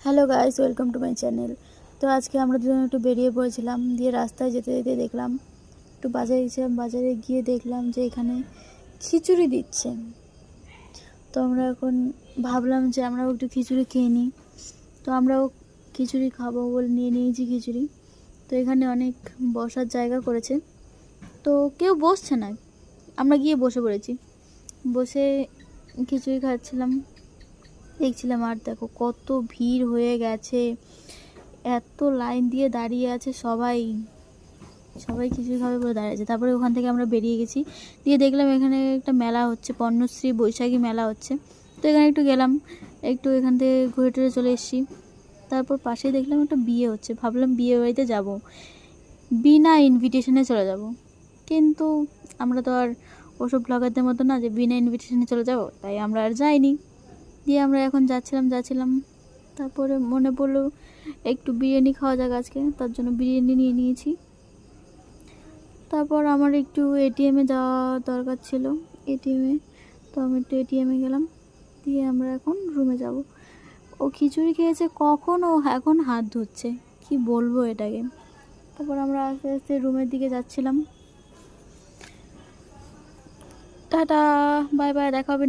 Hello guys, welcome to my channel. তো আজকে আমরা দুজন একটু বেরিয়ে পড়েছিলাম, দিয়ে রাস্তায় যেতে যেতে দেখলাম একটু বাজারে গেছিলাম। বাজারে গিয়ে দেখলাম যে এখানে খিচুড়ি দিচ্ছে। তো আমরা এখন ভাবলাম যে আমরাও একটু খিচুড়ি খেয়ে নিই। তো আমরাও খিচুড়ি খাবো বলে নিয়ে নিয়েছি খিচুড়ি। তো এখানে অনেক বসার জায়গা করেছে, তো কেউ বসছে না, আমরা গিয়ে বসে পড়েছি। বসে খিচুড়ি খাচ্ছিলাম, দেখছিলাম। আর দেখো কত ভিড় হয়ে গেছে, এত লাইন দিয়ে দাঁড়িয়ে আছে সবাই সবাই খিচুড়ি খাবে বলে দাঁড়িয়ে আছে। তারপরে ওখান থেকে আমরা বেরিয়ে গেছি, দিয়ে দেখলাম এখানে একটা মেলা হচ্ছে, পণ্যশ্রী বৈশাখী মেলা হচ্ছে। তো এখানে একটু গেলাম, একটু এখান থেকে ঘুরে টুরে চলে এসেছি। তারপর পাশে দেখলাম একটা বিয়ে হচ্ছে, ভাবলাম বিয়ে বাড়িতে যাব, বিনা ইনভিটেশনে চলে যাব। কিন্তু আমরা তো আর ওসব ব্লগারদের মতো না যে বিনা ইনভিটেশনে চলে যাব, তাই আমরা আর যাইনি। দিয়ে আমরা এখন যাচ্ছিলাম, তারপরে মনে পড়লো একটু বিরিয়ানি খাওয়া যাক আজকে, তার জন্য বিরিয়ানি নিয়ে নিয়েছি। তারপর আমার একটু এটিএমে যাওয়া দরকার ছিল, এটিএমে। তো আমি একটু এটিএমে গেলাম, দিয়ে আমরা এখন রুমে যাব। ও খিচুড়ি খেয়েছে কখন, ও এখন হাত ধুচ্ছে, কি বলবো এটাকে। তারপর আমরা আস্তে আস্তে রুমের দিকে যাচ্ছিলাম। টাটা, বাই বাই, দেখা হবে।